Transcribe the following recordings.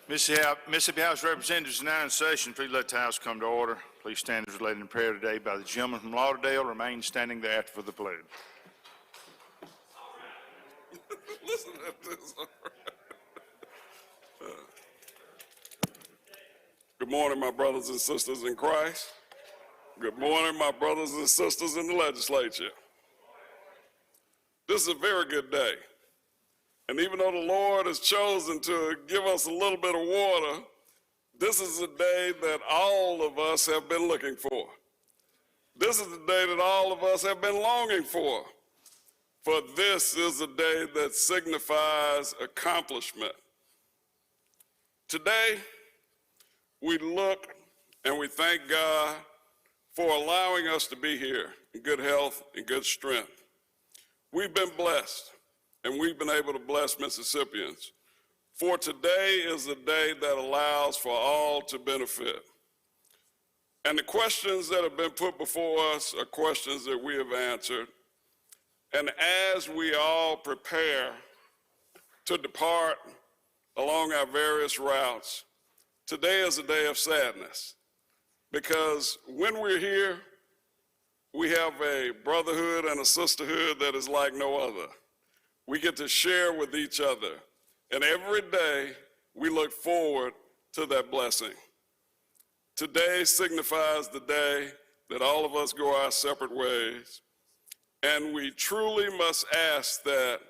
Mississippi House of Representatives is now in session. Please let the House come to order. Please stand as led in prayer today by the gentleman from Lauderdale. Remain standing thereafter for the pledge. Listen to this. Good morning, my brothers and sisters in Christ. Good morning, my brothers and sisters in the legislature. This is a very good day. And even though the Lord has chosen to give us a little bit of water, this is a day that all of us have been looking for. This is the day that all of us have been longing for. For this is a day that signifies accomplishment. Today, we look and we thank God for allowing us to be here in good health and good strength. We've been blessed, and we've been able to bless Mississippians. For today is a day that allows for all to benefit. And the questions that have been put before us are questions that we have answered. And as we all prepare to depart along our various routes, today is a day of sadness, because when we're here, we have a brotherhood and a sisterhood that is like no other. We get to share with each other, and every day we look forward to that blessing. Today signifies the day that all of us go our separate ways, and we truly must ask that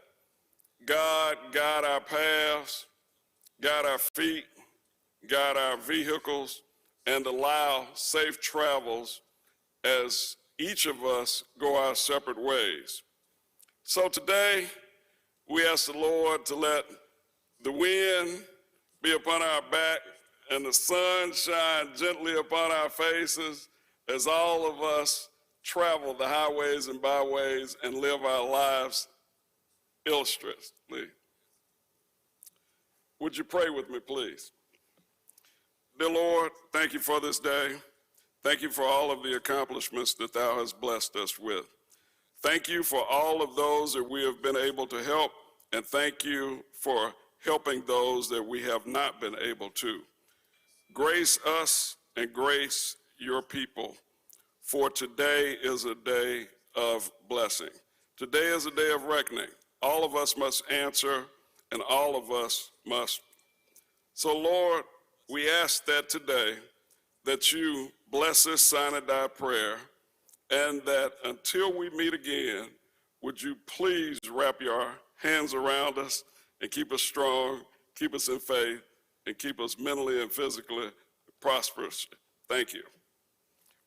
God guide our paths, guide our feet, guide our vehicles, and allow safe travels as each of us go our separate ways. So today, we ask the Lord to let the wind be upon our back and the sun shine gently upon our faces as all of us travel the highways and byways and live our lives illustratively. Would you pray with me, please? Dear Lord, thank you for this day. Thank you for all of the accomplishments that thou hast blessed us with. Thank you for all of those that we have been able to help, and thank you for helping those that we have not been able to. Grace us and grace your people, for today is a day of blessing. Today is a day of reckoning. All of us must answer, and all of us must. So Lord, we ask that today that you bless this sign and die prayer, and that until we meet again, would you please wrap your hands around us and keep us strong, keep us in faith, and keep us mentally and physically prosperous. Thank you.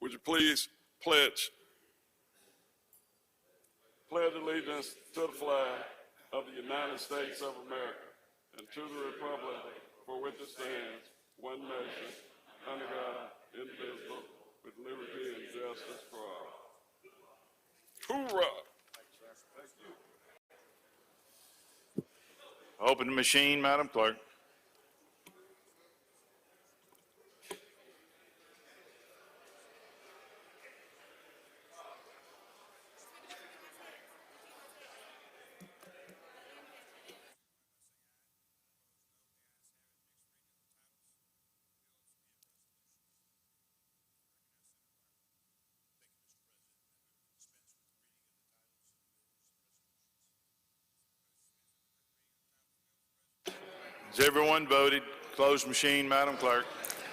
Would you please pledge allegiance to the flag of the United States of America and to the republic for which it stands, one nation, under God, indivisible, with liberty and justice for all. Hoorah! Open the machine, Madam Clerk. Has everyone voted? Closed machine, Madam Clerk.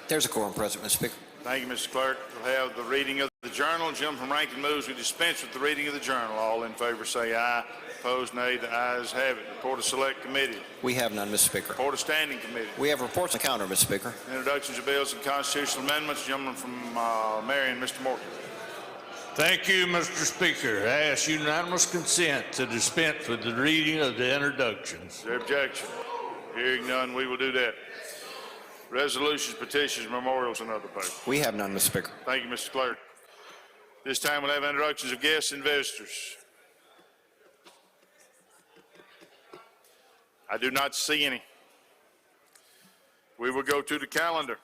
There's a quorum present, Mr. Speaker. Thank you, Mr. Clerk. We'll have the reading of the journal. The gentleman from Rankin moves we dispense with the reading of the journal. All in favor say aye. Opposed, nay. The ayes have it. Report of Select Committee. We have none, Mr. Speaker. Report of Standing Committee. We have reports on the counter, Mr. Speaker. Introductions of bills and constitutional amendments. The gentleman from Marion, Mr. Morgan. Thank you, Mr. Speaker. I ask unanimous consent to dispense with the reading of the introductions. Is there objection? Hearing none, we will do that. Resolutions, petitions, memorials, and other papers. We have none, Mr. Speaker. Thank you, Mr. Clerk. This time we'll have introductions of guests and visitors. I do not see any. We will go to the calendar.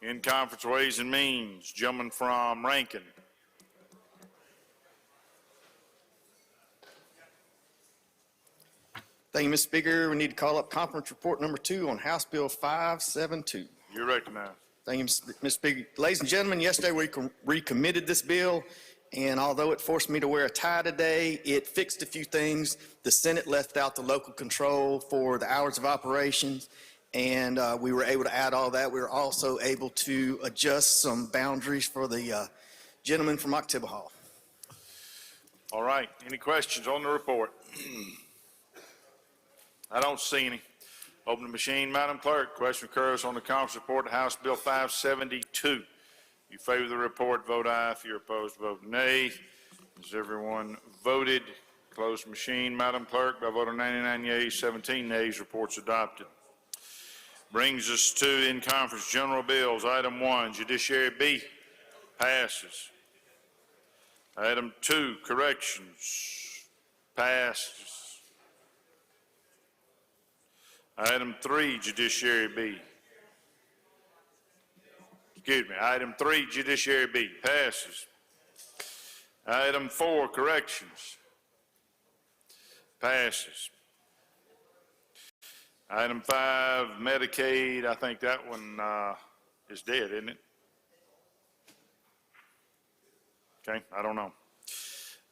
In conference, Ways and Means, gentleman from Rankin. Thank you, Mr. Speaker. We need to call up conference report number 2 on House Bill 572. You're recognized. Thank you, Mr. Speaker. Ladies and gentlemen, yesterday we recommitted this bill, and although it forced me to wear a tie today, it fixed a few things. The Senate left out the local control for the hours of operations, and we were able to add all that. We were also able to adjust some boundaries for the gentleman from October Hall. All right, any questions on the report? I don't see any. Open the machine, Madam Clerk. Question occurs on the conference report to House Bill 572. You favor the report, vote aye. If you're opposed, vote nay. Has everyone voted? Close the machine, Madam Clerk. By a vote of 99 yeas, 17 nays, report's adopted. Brings us to in-conference general bills. Item 1, Judiciary B, passes. Item 2, Corrections, passes. Item 3, Judiciary B. Excuse me, item 3, Judiciary B, passes. Item 4, Corrections, passes. Item 5, Medicaid, I think that one is dead, isn't it? Okay, I don't know.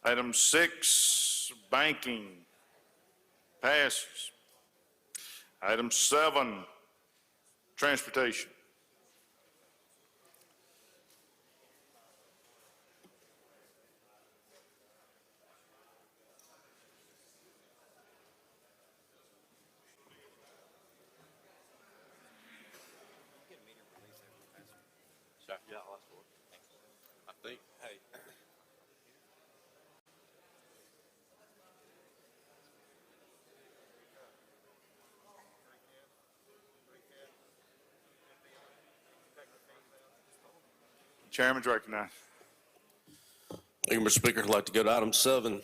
Item 6, Banking, passes. Item 7, Transportation. I think, hey. Chairman's recognized. Thank you, Mr. Speaker. I'd like to go to item 7,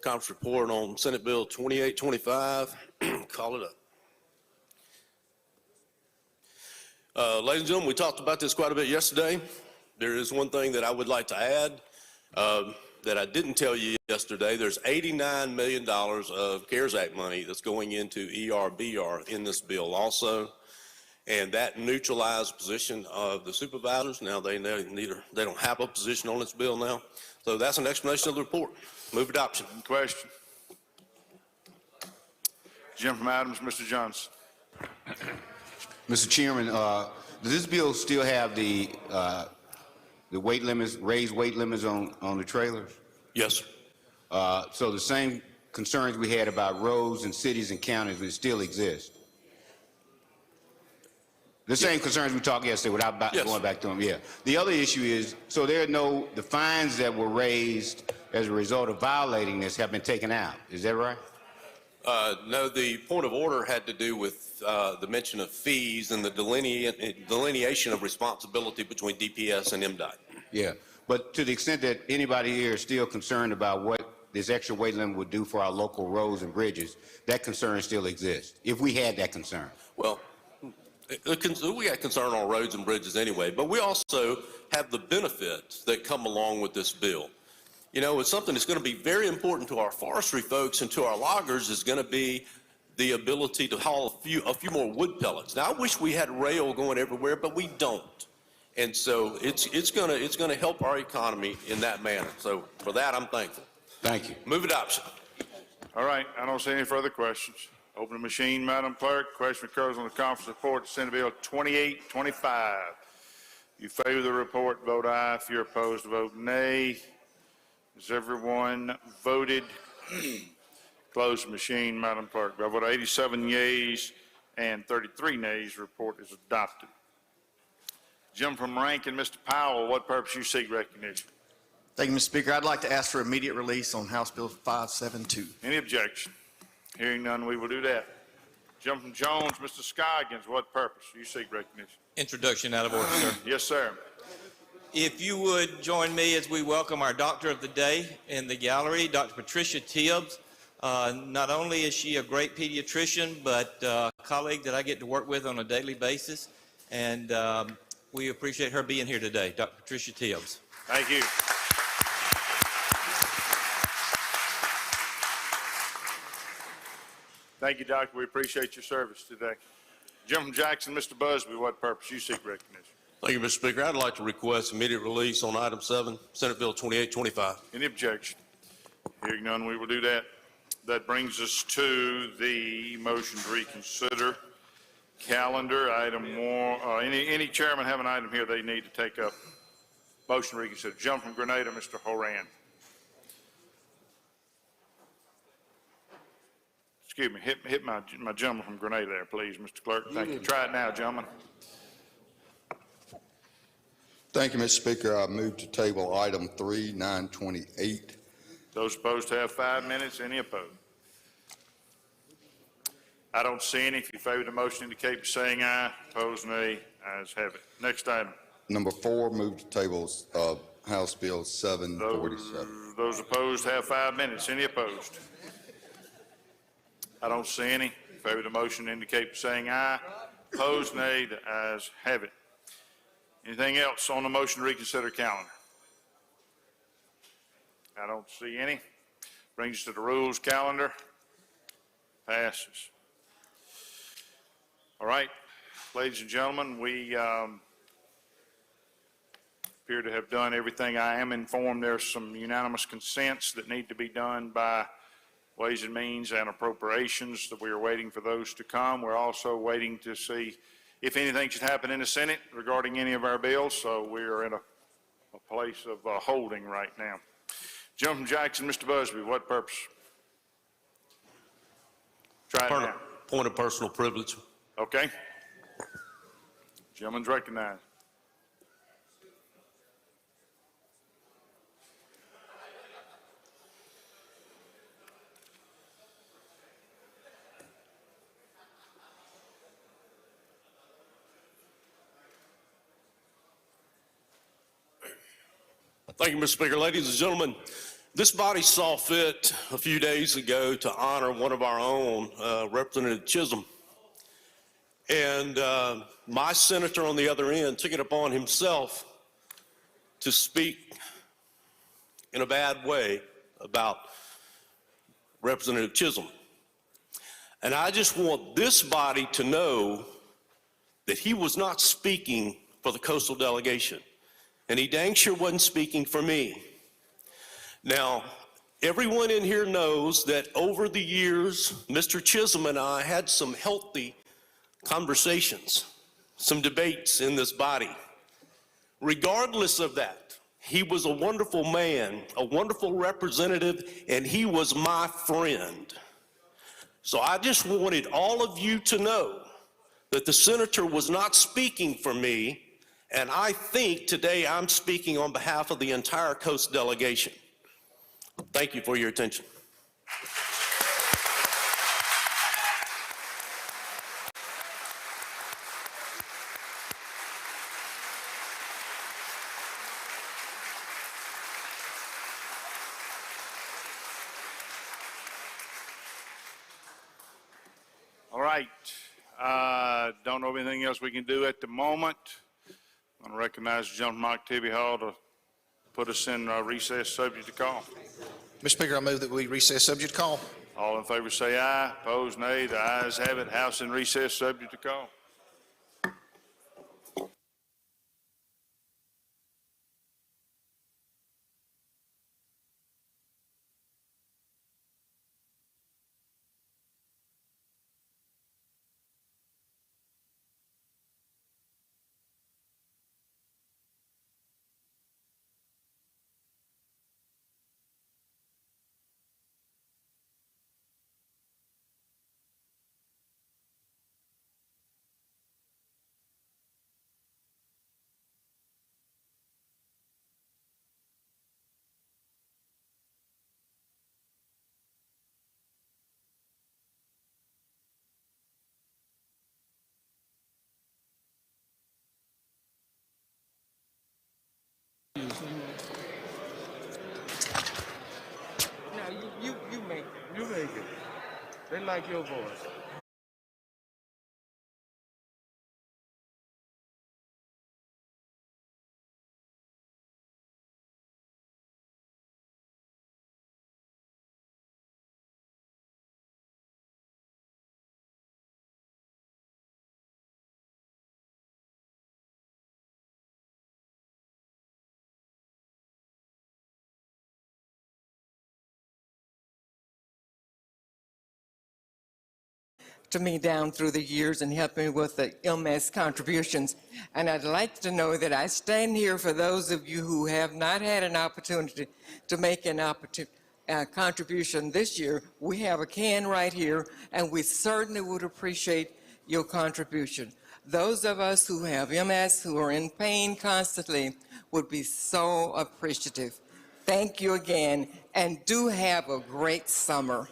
conference report on Senate Bill 2825. Call it up. Ladies and gentlemen, we talked about this quite a bit yesterday. There is one thing that I would like to add that I didn't tell you yesterday. There's $89 million of CARES Act money that's going into ERBR in this bill also. And that neutralized position of the supervisors. Now they don't have a position on this bill now. So that's an explanation of the report. Move adoption. Question. Jim from Adams, Mr. Johnson. Mr. Chairman, does this bill still have the weight limits, raised weight limits on the trailers? Yes. So the same concerns we had about roads and cities and counties would still exist? The same concerns we talked yesterday without going back to them, yeah. The other issue is, so the fines that were raised as a result of violating this have been taken out, is that right? No, the point of order had to do with the mention of fees and the delineation of responsibility between DPS and MDOT. Yeah, but to the extent that anybody here is still concerned about what this extra weight limit would do for our local roads and bridges, that concern still exists, if we had that concern. Well, we got concern on roads and bridges anyway, but we also have the benefits that come along with this bill. You know, it's something that's going to be very important to our forestry folks and to our loggers is going to be the ability to haul a few more wood pellets. Now, I wish we had rail going everywhere, but we don't. And so it's going to help our economy in that manner. So for that, I'm thankful. Thank you. Move adoption. All right, I don't see any further questions. Open the machine, Madam Clerk. Question occurs on the conference report to Senate Bill 2825. You favor the report, vote aye. If you're opposed, vote nay. Has everyone voted? Close the machine, Madam Clerk. By a vote of 87 yeas and 33 nays, report is adopted. Jim from Rankin, Mr. Powell, what purpose you seek recognition? Thank you, Mr. Speaker. I'd like to ask for immediate release on House Bill 572. Any objection? Hearing none, we will do that. Jim from Jones, Mr. Scoggins, what purpose you seek recognition? Introduction out of order, sir. Yes, sir. If you would join me as we welcome our doctor of the day in the gallery, Dr. Patricia Tibbs. Not only is she a great pediatrician, but a colleague that I get to work with on a daily basis. And we appreciate her being here today, Dr. Patricia Tibbs. Thank you. Thank you, Doctor. We appreciate your service today. Gentleman Jackson, Mr. Busby, what purpose you seek recognition? Thank you, Mr. Speaker. I'd like to request immediate release on item 7, Senate Bill 2825. Any objection? Hearing none, we will do that. That brings us to the motion to reconsider calendar. Item one, any chairman have an item here they need to take up? Motion to reconsider. Gentleman from Grenada, Mr. Horan. Excuse me, hit my gentleman from Grenada there, please, Mr. Clerk. Thank you. Try it now, gentlemen. Thank you, Mr. Speaker. I move to table item 3, 928. Those opposed have 5 minutes. Any opposed? I don't see any. If you favor the motion, indicate by saying aye. Opposed, nay. Ayes have it. Next item. Number 4, move to table House Bill 747. Those opposed have 5 minutes. Any opposed? I don't see any. In favor of the motion, indicate by saying aye. Opposed, nay. The ayes have it. Anything else on the motion to reconsider calendar? I don't see any. Brings us to the rules calendar. Passes. All right, ladies and gentlemen, we appear to have done everything. I am informed there's some unanimous consents that need to be done by Ways and Means and Appropriations, that we are waiting for those to come. We're also waiting to see if anything should happen in the Senate regarding any of our bills, so we are in a place of holding right now. Gentleman Jackson, Mr. Busby, what purpose? Try it now. Point of personal privilege. Okay. Gentleman's recognized. Thank you, Mr. Speaker. Ladies and gentlemen, this body saw fit a few days ago to honor one of our own, Representative Chisholm. And my senator on the other end took it upon himself to speak in a bad way about Representative Chisholm. And I just want this body to know that he was not speaking for the coastal delegation. And he dang sure wasn't speaking for me. Now, everyone in here knows that over the years, Mr. Chisholm and I had some healthy conversations, some debates in this body. Regardless of that, he was a wonderful man, a wonderful representative, and he was my friend. So I just wanted all of you to know that the senator was not speaking for me, and I think today I'm speaking on behalf of the entire Coast delegation. Thank you for your attention. All right. Don't know of anything else we can do at the moment. I'm going to recognize the gentleman from Mike Tibby Hall to put us in recess subject to call. Mr. Speaker, I move that we recess subject to call. All in favor say aye. Opposed, nay. The ayes have it. House in recess subject to call. No, you make it. You make it. They like your voice. to me down through the years and helped me with the MS contributions. And I'd like to know that I stand here for those of you who have not had an opportunity to make an contribution this year. We have a can right here, and we certainly would appreciate your contribution. Those of us who have MS, who are in pain constantly, would be so appreciative. Thank you again, and do have a great summer.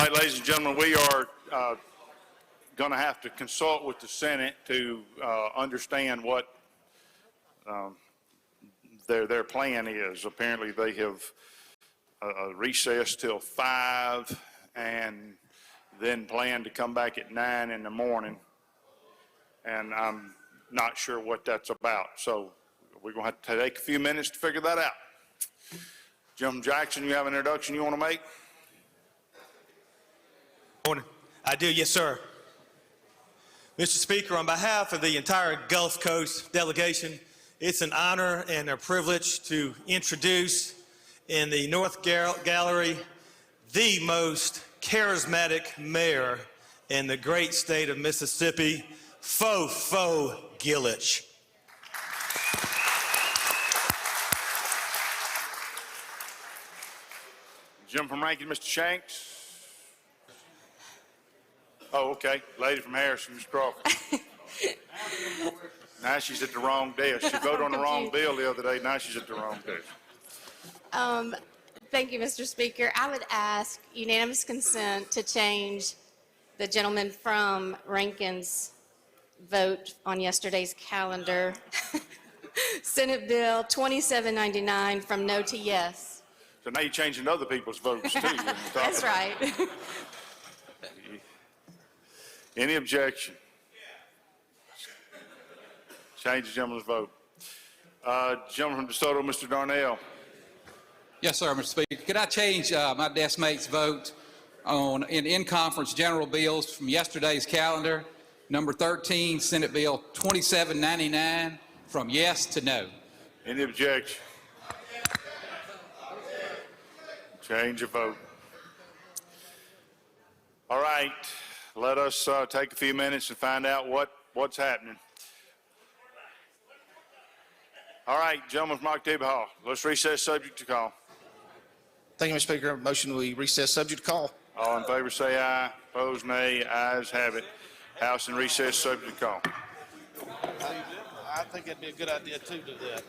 All right, ladies and gentlemen, we are going to have to consult with the Senate to understand what their plan is. Apparently, they have recessed till 5 and then plan to come back at 9 in the morning. And I'm not sure what that's about. So we're going to have to take a few minutes to figure that out. Jim Jackson, you have an introduction you want to make? Morning. I do, yes, sir. Mr. Speaker, on behalf of the entire Gulf Coast delegation, it's an honor and a privilege to introduce in the North Gallery the most charismatic mayor in the great state of Mississippi, Fo Gillich. Jim from Rankin, Mr. Shanks. Oh, okay. Lady from Harrison, Ms. Crawford. Now she's at the wrong desk. She voted on the wrong bill the other day. Now she's at the wrong desk. Thank you, Mr. Speaker. I would ask unanimous consent to change the gentleman from Rankin's vote on yesterday's calendar, Senate Bill 2799, from no to yes. So now you're changing other people's votes, too. That's right. Any objection? Change the gentleman's vote. Gentleman from DeSoto, Mr. Darnell. Yes, sir, Mr. Speaker. Could I change my desk mate's vote on in-conference general bills from yesterday's calendar, number 13, Senate Bill 2799, from yes to no? Any objection? Change your vote. All right, let us take a few minutes and find out what's happening. All right, gentlemen from Octavia Hall, let's recess subject to call. Thank you, Mr. Speaker. Motion we recess subject to call. All in favor say aye. Opposed, nay. Ayes have it. House in recess subject to call. I think it'd be a good idea too to do that.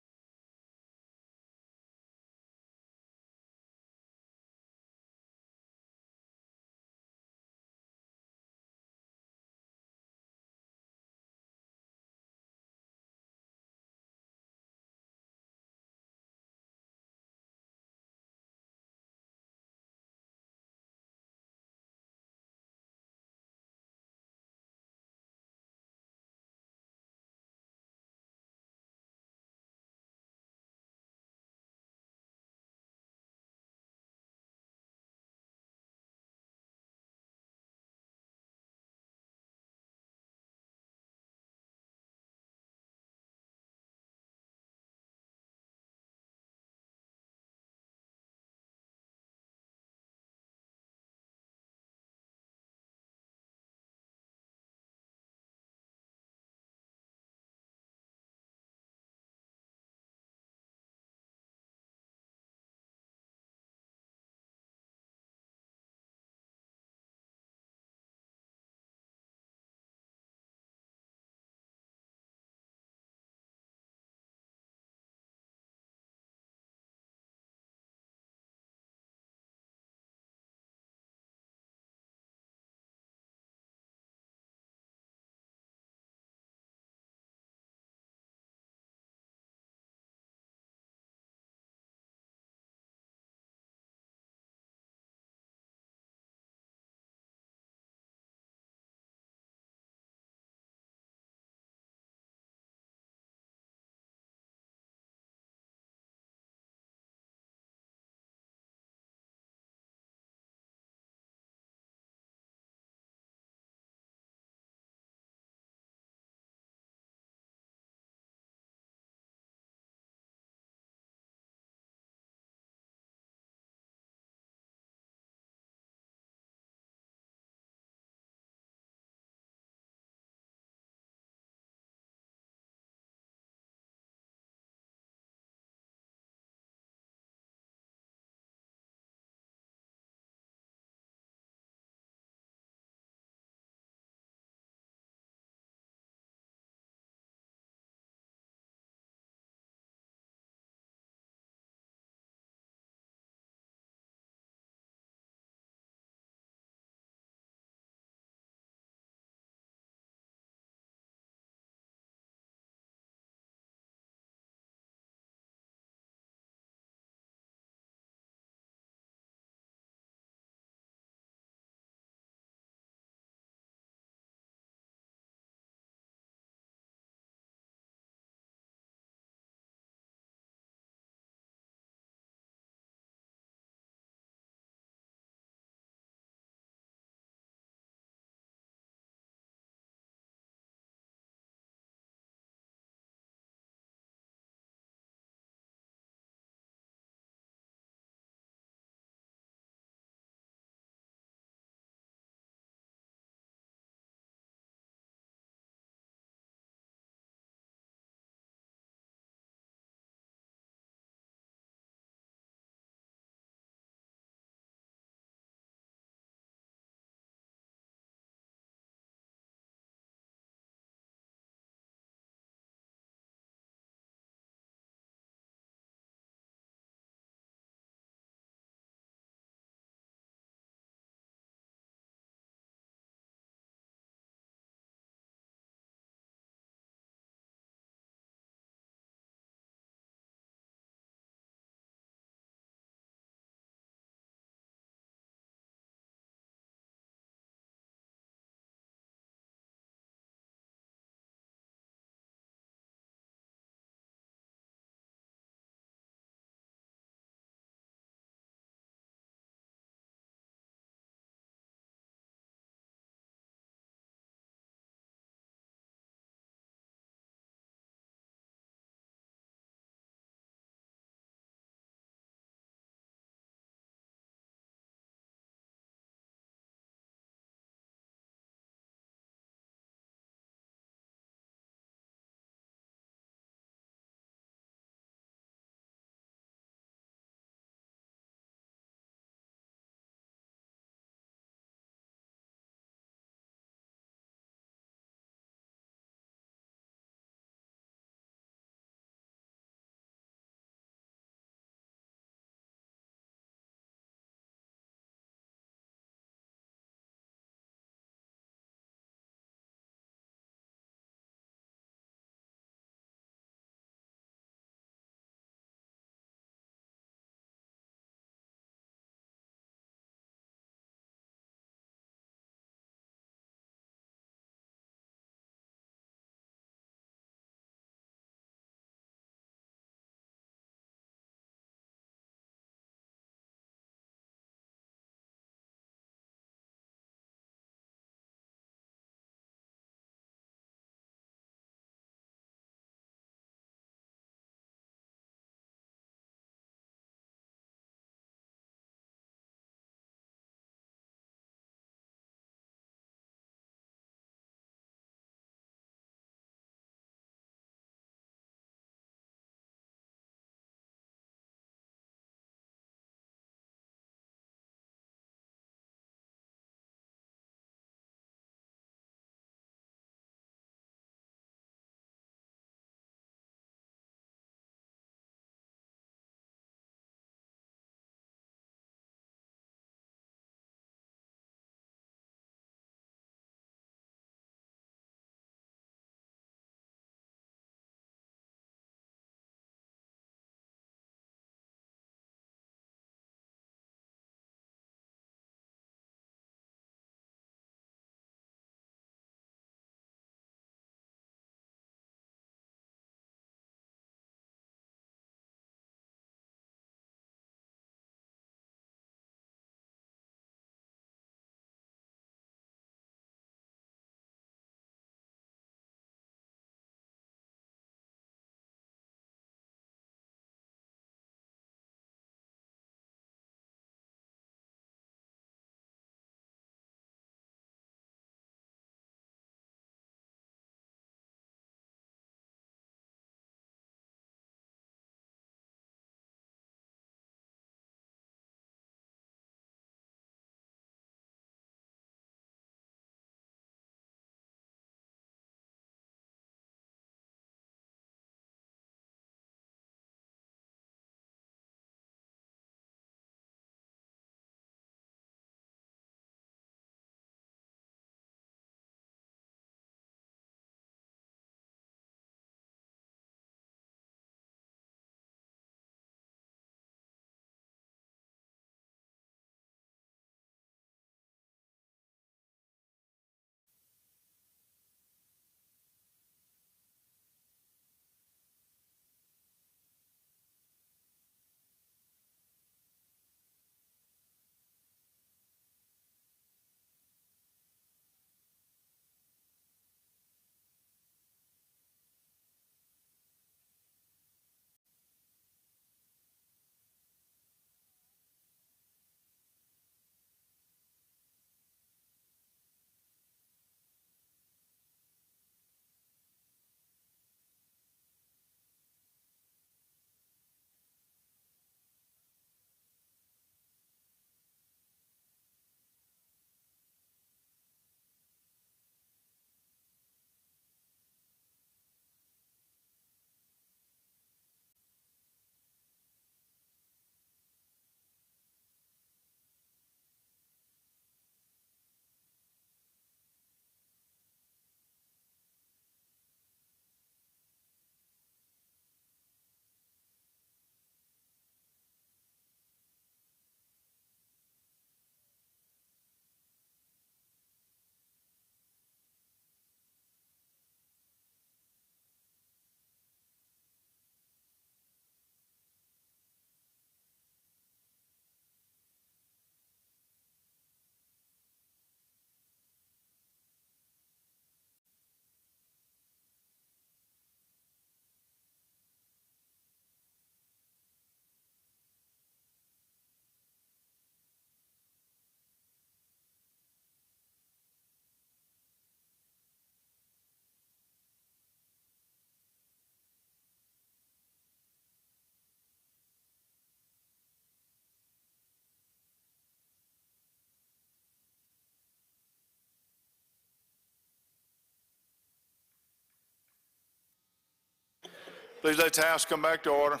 Please let the House come back to order.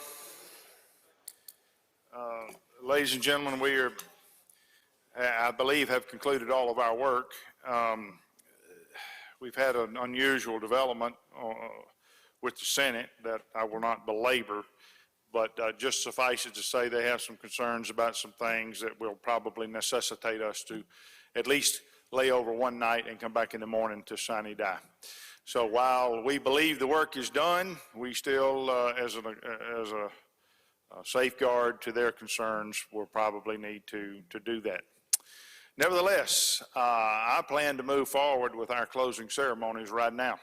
Ladies and gentlemen, we are, I believe, have concluded all of our work. We've had an unusual development with the Senate that I will not belabor, but just suffice it to say they have some concerns about some things that will probably necessitate us to at least lay over one night and come back in the morning to sine die. So while we believe the work is done, we still, as a safeguard to their concerns, will probably need to do that. Nevertheless, I plan to move forward with our closing ceremonies right now.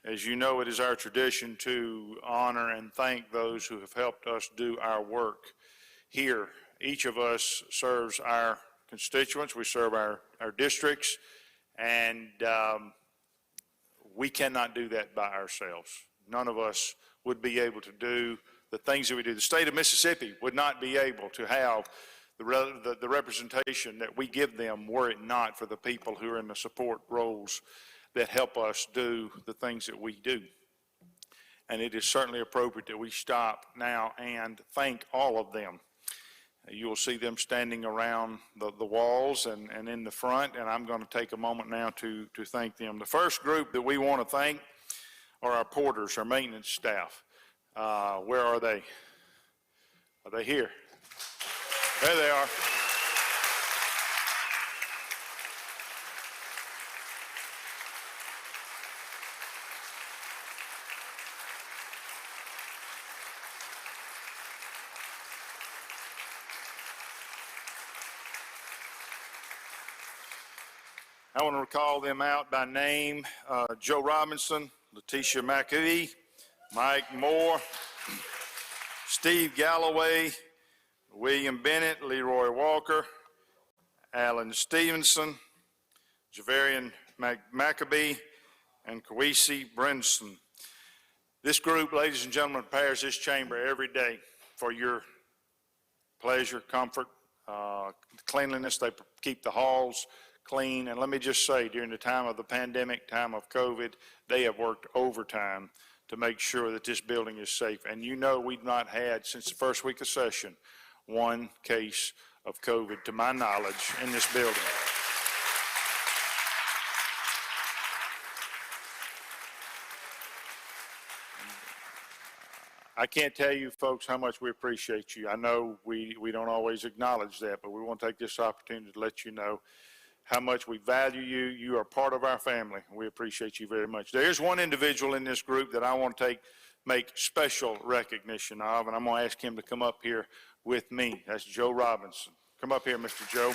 As you know, it is our tradition to honor and thank those who have helped us do our work here. Each of us serves our constituents, we serve our districts, and we cannot do that by ourselves. None of us would be able to do the things that we do. The state of Mississippi would not be able to have the representation that we give them were it not for the people who are in the support roles that help us do the things that we do. And it is certainly appropriate that we stop now and thank all of them. You will see them standing around the walls and in the front, and I'm going to take a moment now to thank them. The first group that we want to thank are our porters, our maintenance staff. Where are they? Are they here? There they are. I want to call them out by name. Joe Robinson, Letitia McAfee, Mike Moore, Steve Galloway, William Bennett, Leroy Walker, Alan Stevenson, Javarian Maccabee, and Kawisi Brinson. This group, ladies and gentlemen, prepares this chamber every day for your pleasure, comfort, cleanliness. They keep the halls clean. And let me just say, during the time of the pandemic, time of COVID, they have worked overtime to make sure that this building is safe. And you know we've not had, since the first week of session, one case of COVID, to my knowledge, in this building. I can't tell you, folks, how much we appreciate you. I know we don't always acknowledge that, but we want to take this opportunity to let you know how much we value you. You are part of our family. We appreciate you very much. There's one individual in this group that I want to make special recognition of, and I'm going to ask him to come up here with me. That's Joe Robinson. Come up here, Mr. Joe.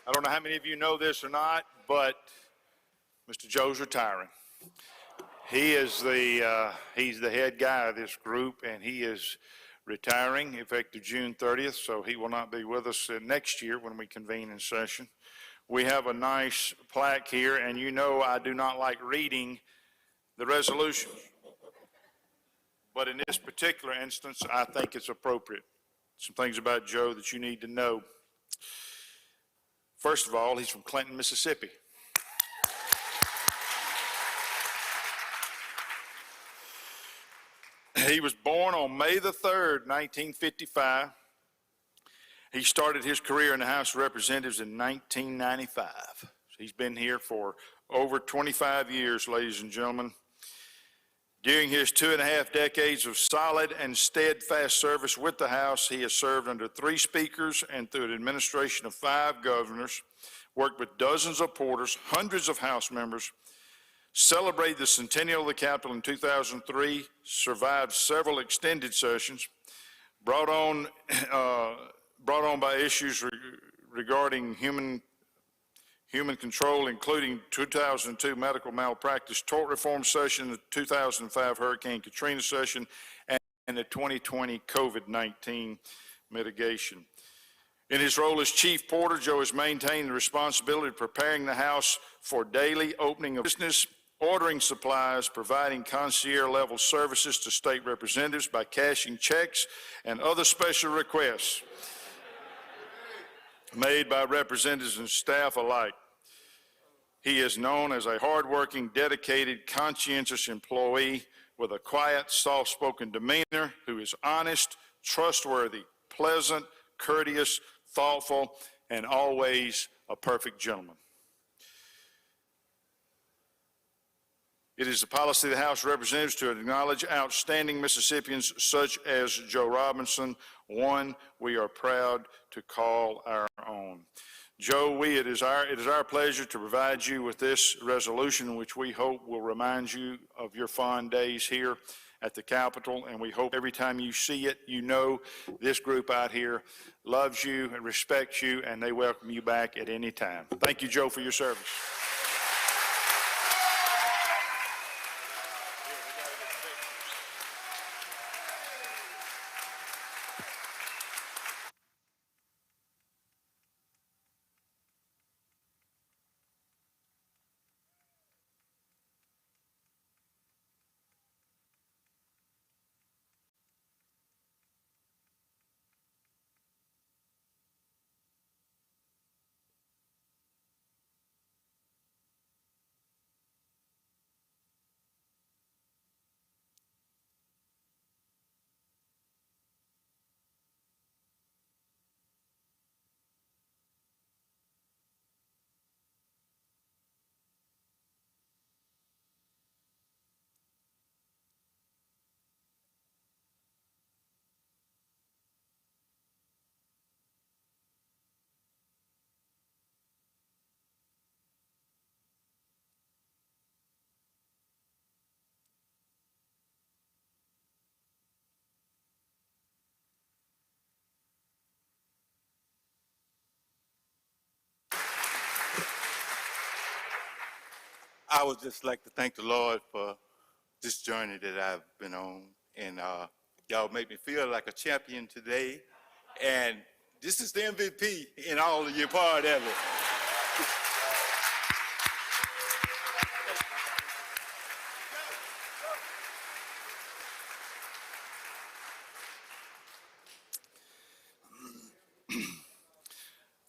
I don't know how many of you know this or not, but Mr. Joe's retiring. He is he's the head guy of this group, and he is retiring effective June 30th, so he will not be with us next year when we convene in session. We have a nice plaque here, and you know I do not like reading the resolution, but in this particular instance, I think it's appropriate. Some things about Joe that you need to know. First of all, he's from Clinton, Mississippi. He was born on May the 3rd, 1955. He started his career in the House of Representatives in 1995. So he's been here for over 25 years, ladies and gentlemen. During his 2.5 decades of solid and steadfast service with the House, he has served under 3 speakers and through an administration of 5 governors, worked with dozens of porters, hundreds of House members, celebrated the centennial of the Capitol in 2003, survived several extended sessions, brought on by issues regarding human control, including 2002 medical malpractice tort reform session, the 2005 Hurricane Katrina session, and the 2020 COVID-19 mitigation. In his role as chief porter, Joe has maintained the responsibility of preparing the House for daily opening of business, ordering supplies, providing concierge-level services to state representatives by cashing checks and other special requests made by representatives and staff alike. He is known as a hardworking, dedicated, conscientious employee with a quiet, soft-spoken demeanor who is honest, trustworthy, pleasant, courteous, thoughtful, and always a perfect gentleman. It is the policy of the House of Representatives to acknowledge outstanding Mississippians such as Joe Robinson, one we are proud to call our own. Joe, it is our pleasure to provide you with this resolution, which we hope will remind you of your fond days here at the Capitol, and we hope every time you see it, you know this group out here loves you and respects you, and they welcome you back at any time. Thank you, Joe, for your service. I would just like to thank the Lord for this journey that I've been on, and y'all make me feel like a champion today, and this is the MVP, and all of you part of it.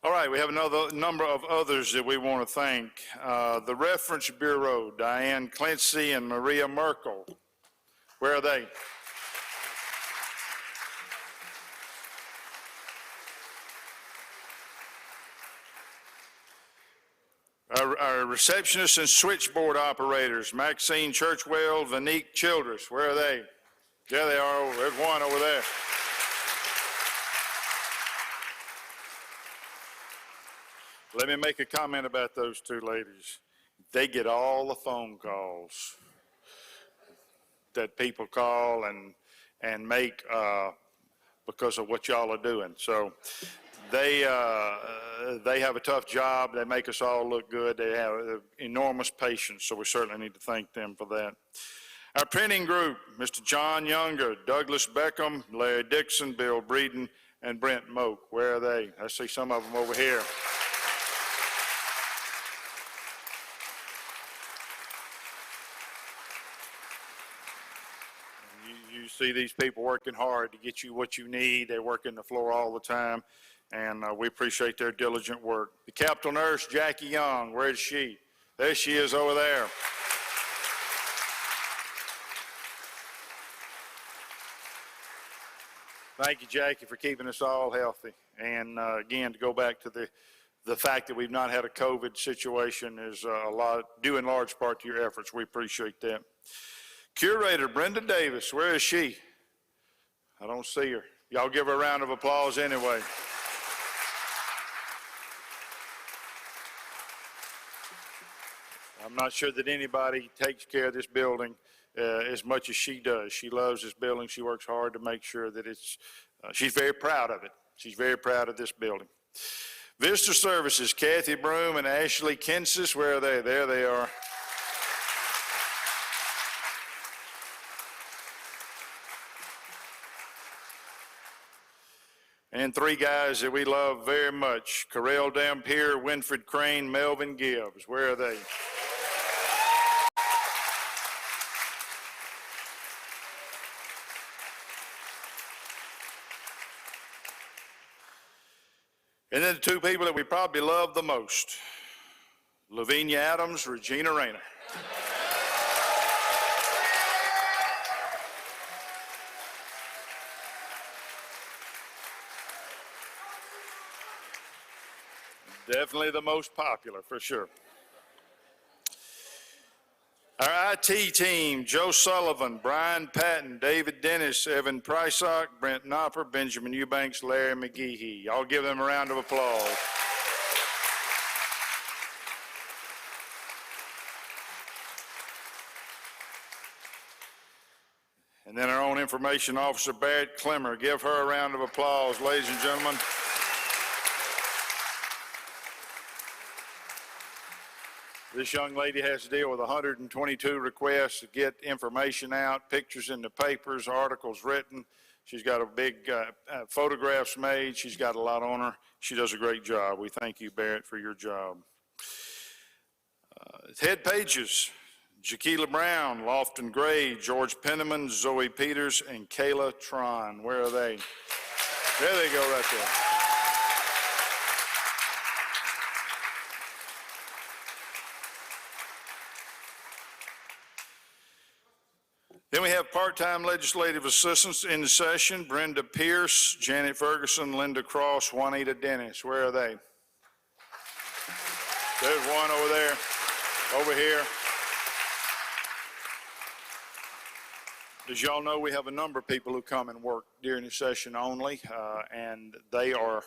All right, we have another number of others that we want to thank. The Reference Bureau, Diane Clancy and Maria Merkel. Where are they? Our receptionists and switchboard operators, Maxine Churchwell, Vanique Childress. Where are they? There they are. There's one over there. Let me make a comment about those two ladies. They get all the phone calls that people call and make because of what y'all are doing. So they have a tough job. They make us all look good. They have enormous patience, so we certainly need to thank them for that. Our printing group, Mr. John Younger, Douglas Beckham, Larry Dixon, Bill Breeden, and Brent Moak. Where are they? I see some of them over here. You see these people working hard to get you what you need. They work in the floor all the time, and we appreciate their diligent work. The Capitol Nurse, Jackie Young, where is she? There she is over there. Thank you, Jackie, for keeping us all healthy. And again, to go back to the fact that we've not had a COVID situation is due in large part to your efforts. We appreciate that. Curator Brenda Davis, where is she? I don't see her. Y'all give her a round of applause anyway. I'm not sure that anybody takes care of this building as much as she does. She loves this building. She works hard to make sure that she's very proud of it. She's very proud of this building. Visitor Services, Kathy Broom and Ashley Kinsis, where are they? There they are. And three guys that we love very much, Correll Dampier, Winfred Crane, Melvin Gibbs. Where are they? And then the two people that we probably love the most, Lavinia Adams, Regina Rayner. Definitely the most popular, for sure. Our IT team, Joe Sullivan, Brian Patton, David Dennis, Evan Prysock, Brent Knopper, Benjamin Eubanks, Larry McGehee. I'll give them a round of applause. And then our own information officer, Barrett Clemmer. Give her a round of applause, ladies and gentlemen. This young lady has to deal with 122 requests to get information out, pictures in the papers, articles written. She's got a big photographs made. She's got a lot on her. She does a great job. We thank you, Barrett, for your job. Head pages, Jaquila Brown, Lofton Gray, George Penniman, Zoe Peters, and Kayla Tron. Where are they? There they go right there. Then we have part-time legislative assistants in the session, Brenda Pierce, Janet Ferguson, Linda Cross, Juanita Dennis. Where are they? There's one over there, over here. As y'all know, we have a number of people who come and work during the session only, and they are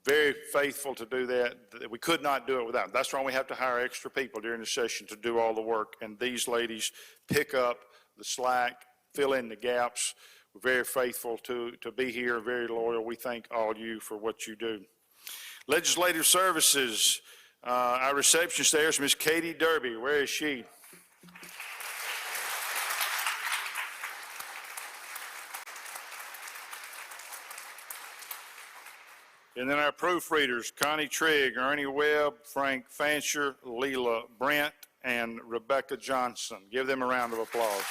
very faithful to do that. We could not do it without them. That's why we have to hire extra people during the session to do all the work, and these ladies pick up the slack, fill in the gaps. We're very faithful to be here, very loyal. We thank all you for what you do. Legislative Services, our receptionist there is Miss Katie Derby. Where is she? And then our proofreaders, Connie Trigg, Ernie Webb, Frank Fancher, Leela Brent, and Rebecca Johnson. Give them a round of applause.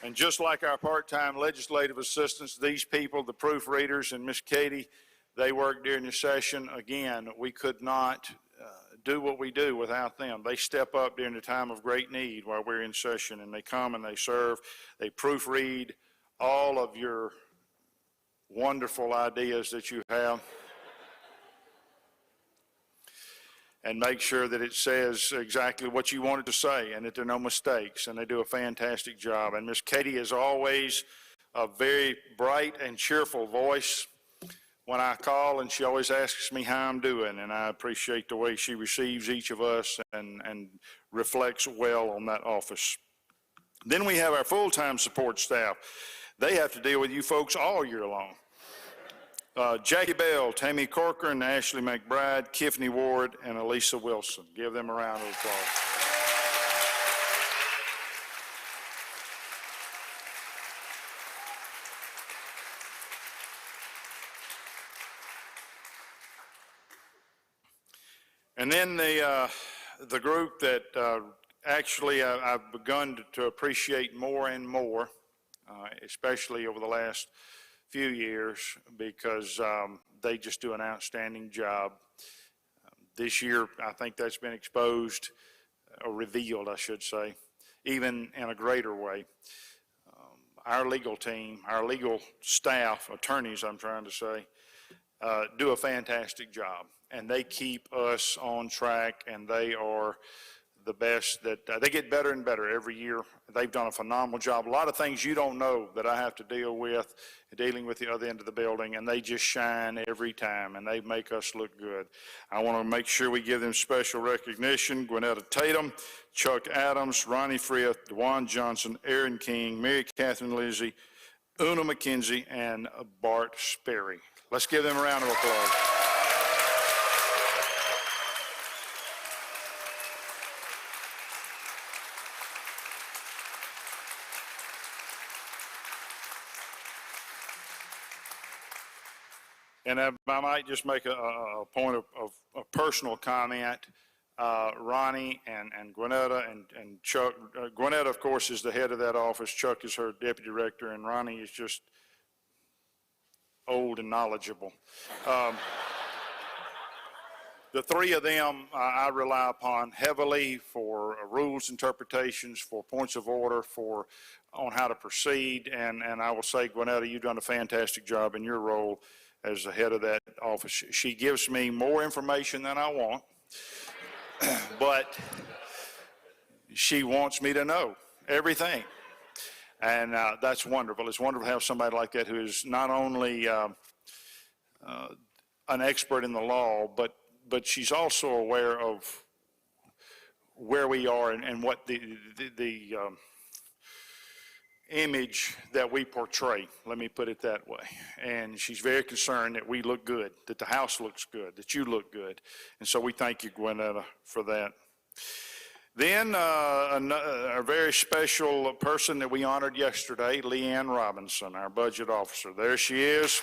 And just like our part-time legislative assistants, these people, the proofreaders and Miss Katie, they work during the session. Again, we could not do what we do without them. They step up during the time of great need while we're in session, and they come and they serve. They proofread all of your wonderful ideas that you have and make sure that it says exactly what you want it to say and that there are no mistakes, and they do a fantastic job. And Miss Katie is always a very bright and cheerful voice when I call, and she always asks me how I'm doing, and I appreciate the way she receives each of us and reflects well on that office. Then we have our full-time support staff. They have to deal with you folks all year long. Jackie Bell, Tammy Corcoran, Ashley McBride, Tiffany Ward, and Elisa Wilson. Give them a round of applause. And then the group that actually I've begun to appreciate more and more, especially over the last few years, because they just do an outstanding job. This year, I think that's been exposed, or revealed, I should say, even in a greater way. Our legal team, our legal staff, attorneys, I'm trying to say, do a fantastic job. And they keep us on track, and they are the best that they get better and better every year. They've done a phenomenal job. A lot of things you don't know that I have to deal with, dealing with the other end of the building, and they just shine every time, and they make us look good. I want to make sure we give them special recognition. Gwinnetta Tatum, Chuck Adams, Ronnie Frith, DeJuan Johnson, Aaron King, Mary Catherine Lizzie, Una McKenzie, and Bart Sperry. Let's give them a round of applause. And I might just make a point of personal comment. Ronnie and Gwinnetta and Chuck. Gwinnetta, of course, is the head of that office. Chuck is her deputy director, and Ronnie is just old and knowledgeable. The three of them I rely upon heavily for rules interpretations, for points of order, on how to proceed. And I will say, Gwinnetta, you've done a fantastic job in your role as the head of that office. She gives me more information than I want, but she wants me to know everything. And that's wonderful. It's wonderful to have somebody like that who is not only an expert in the law, but she's also aware of where we are and what the image that we portray, let me put it that way. And she's very concerned that we look good, that the house looks good, that you look good. And so we thank you, Gwinnetta, for that. Then a very special person that we honored yesterday, Leanne Robinson, our budget officer. There she is.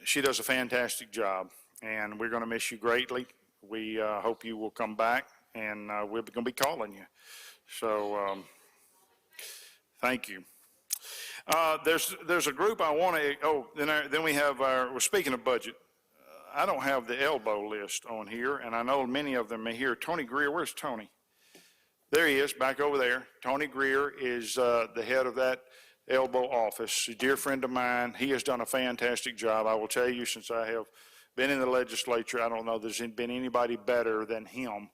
She does a fantastic job, and we're going to miss you greatly. We hope you will come back, and we're going to be calling you. So thank you. There's a group I want to, then we have we're speaking of budget. I don't have the elbow list on here, and I know many of them are here. Tony Greer, where's Tony? There he is, back over there. Tony Greer is the head of that elbow office, a dear friend of mine. He has done a fantastic job. I will tell you, since I have been in the legislature, I don't know there's been anybody better than him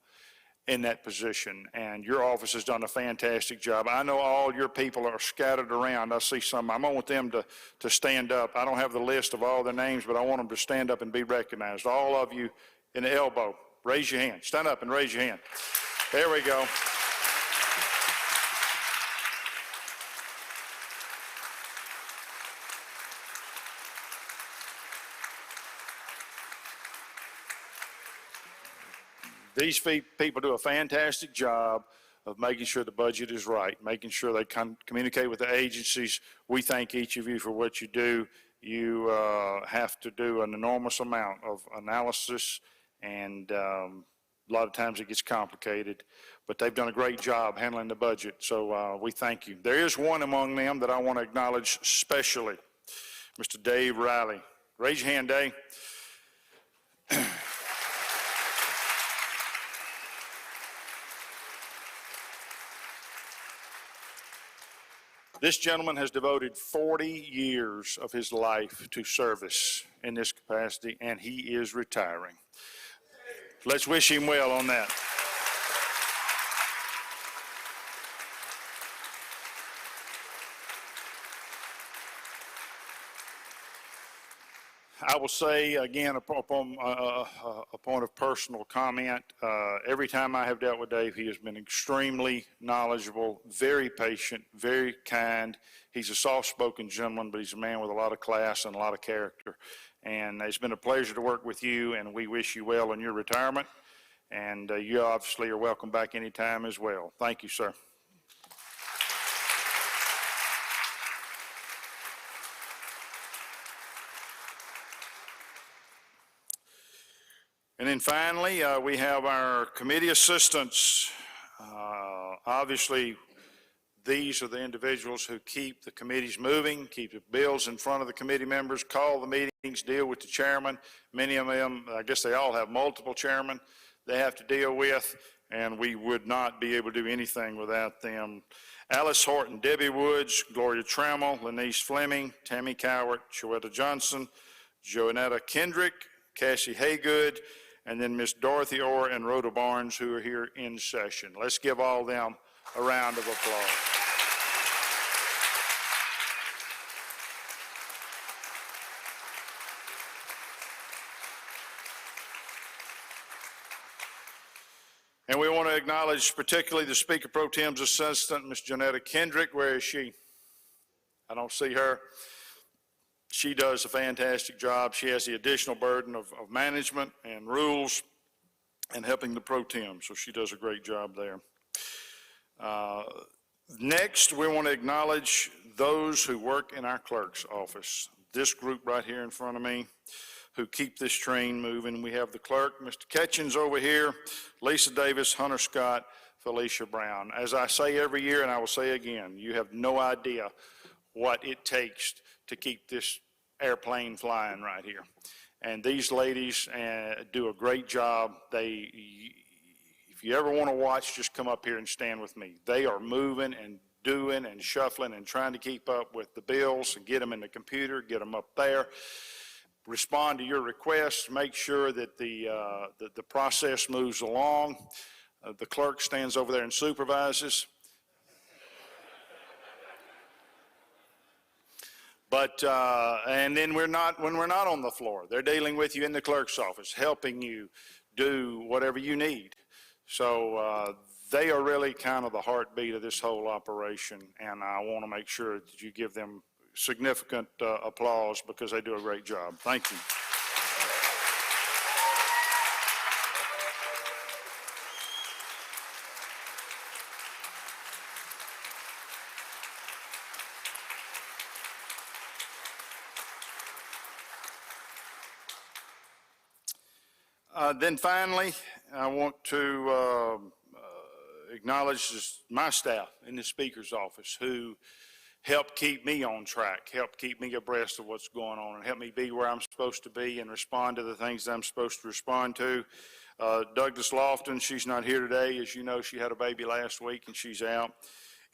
in that position. And your office has done a fantastic job. I know all your people are scattered around. I see some. I'm going to want them to stand up. I don't have the list of all their names, but I want them to stand up and be recognized. All of you in the elbow, raise your hand. Stand up and raise your hand. There we go. These people do a fantastic job of making sure the budget is right, making sure they communicate with the agencies. We thank each of you for what you do. You have to do an enormous amount of analysis, and a lot of times it gets complicated, but they've done a great job handling the budget, so we thank you. There is one among them that I want to acknowledge specially, Mr. Dave Riley. Raise your hand, Dave. This gentleman has devoted 40 years of his life to service in this capacity, and he is retiring. Let's wish him well on that. I will say again, upon a point of personal comment, every time I have dealt with Dave, he has been extremely knowledgeable, very patient, very kind. He's a soft-spoken gentleman, but he's a man with a lot of class and a lot of character. And it's been a pleasure to work with you, and we wish you well in your retirement. And you obviously are welcome back anytime as well. Thank you, sir. And then finally, we have our committee assistants. Obviously, these are the individuals who keep the committees moving, keep the bills in front of the committee members, call the meetings, deal with the chairman. Many of them, I guess they all have multiple chairmen they have to deal with, and we would not be able to do anything without them. Alice Horton, Debbie Woods, Gloria Trammell, Lenise Fleming, Tammy Cowart, Joetta Johnson, Joanetta Kendrick, Cassie Haygood, and then Miss Dorothy Orr and Rhoda Barnes, who are here in session. Let's give all them a round of applause. And we want to acknowledge particularly the Speaker Pro Tem's assistant, Miss Janetta Kendrick. Where is she? I don't see her. She does a fantastic job. She has the additional burden of management and rules and helping the pro tem, so she does a great job there. Next, we want to acknowledge those who work in our clerk's office. This group right here in front of me who keep this train moving. We have the clerk, Mr. Ketchens over here, Lisa Davis, Hunter Scott, Felicia Brown. As I say every year, and I will say again, you have no idea what it takes to keep this airplane flying right here. And these ladies do a great job. If you ever want to watch, just come up here and stand with me. They are moving and doing and shuffling and trying to keep up with the bills and get them in the computer, get them up there, respond to your requests, make sure that the process moves along. The clerk stands over there and supervises. But, and then when we're not on the floor, they're dealing with you in the clerk's office, helping you do whatever you need. So they are really kind of the heartbeat of this whole operation, and I want to make sure that you give them significant applause because they do a great job. Thank you. Then finally, I want to acknowledge my staff in the Speaker's office who help keep me on track, help keep me abreast of what's going on, and help me be where I'm supposed to be and respond to the things that I'm supposed to respond to. Douglas Lofton, she's not here today. As you know, she had a baby last week and she's out.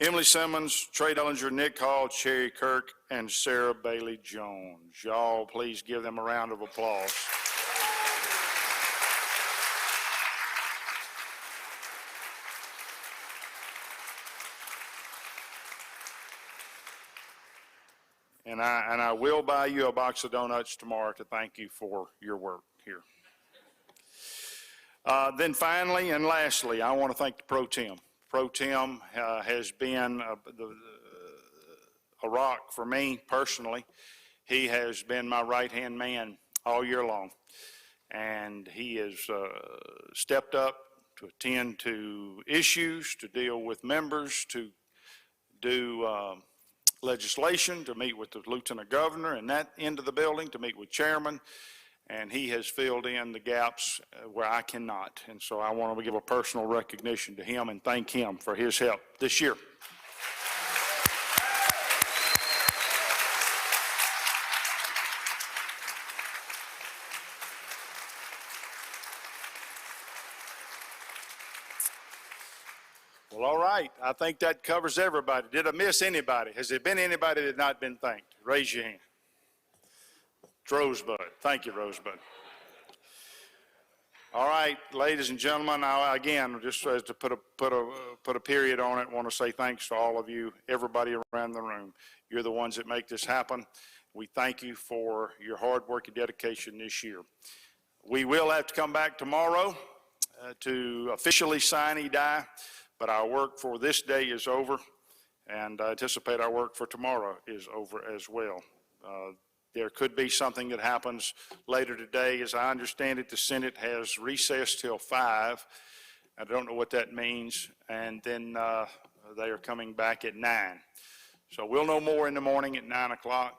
Emily Simmons, Trey Dellinger, Nick Hall, Cherry Kirk, and Sarah Bailey Jones. Y'all, please give them a round of applause. And I will buy you a box of donuts tomorrow to thank you for your work here. Then finally and lastly, I want to thank the Pro Tem. Pro Tem has been a rock for me personally. He has been my right-hand man all year long. And he has stepped up to attend to issues, to deal with members, to do legislation, to meet with the lieutenant governor in that end of the building, to meet with chairman, and he has filled in the gaps where I cannot. And so I want to give a personal recognition to him and thank him for his help this year. Well, all right. I think that covers everybody. Did I miss anybody? Has there been anybody that has not been thanked? Raise your hand. Rosebud. Thank you, Rosebud. All right, ladies and gentlemen, again, just to put a period on it, I want to say thanks to all of you, everybody around the room. You're the ones that make this happen. We thank you for your hard work and dedication this year. We will have to come back tomorrow to officially sign EDI. But our work for this day is over, and I anticipate our work for tomorrow is over as well. There could be something that happens later today. As I understand it, the Senate has recessed till 5. I don't know what that means, and then they are coming back at 9. So we'll know more in the morning at 9 o'clock,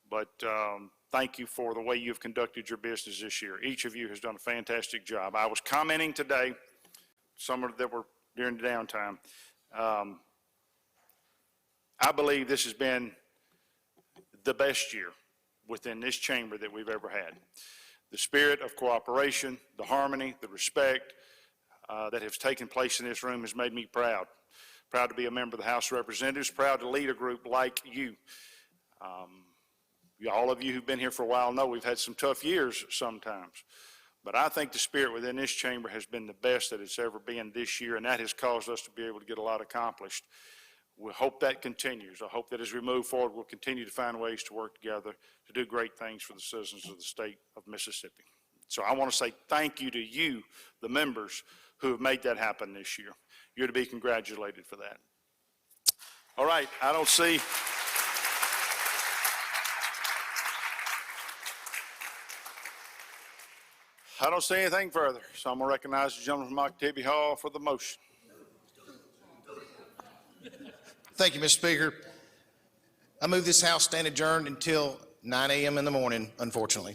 but thank you for the way you've conducted your business this year. Each of you has done a fantastic job. I was commenting today, some of that were during the downtime. I believe this has been the best year within this chamber that we've ever had. The spirit of cooperation, the harmony, the respect that has taken place in this room has made me proud. Proud to be a member of the House of Representatives, proud to lead a group like you. All of you who've been here for a while know we've had some tough years sometimes. But I think the spirit within this chamber has been the best that it's ever been this year, and that has caused us to be able to get a lot accomplished. We hope that continues. I hope that as we move forward, we'll continue to find ways to work together to do great things for the citizens of the state of Mississippi. So I want to say thank you to you, the members, who have made that happen this year. You're to be congratulated for that. All right, I don't see anything further, so I'm going to recognize the gentleman from Octavia Hall for the motion. Thank you, Mr. Speaker. I move this House stand adjourned until 9 a.m. in the morning, unfortunately.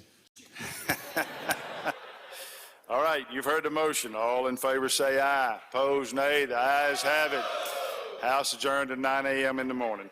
All right, you've heard the motion. All in favor say aye. Opposed, nay. The ayes have it. House adjourned at 9 a.m. in the morning.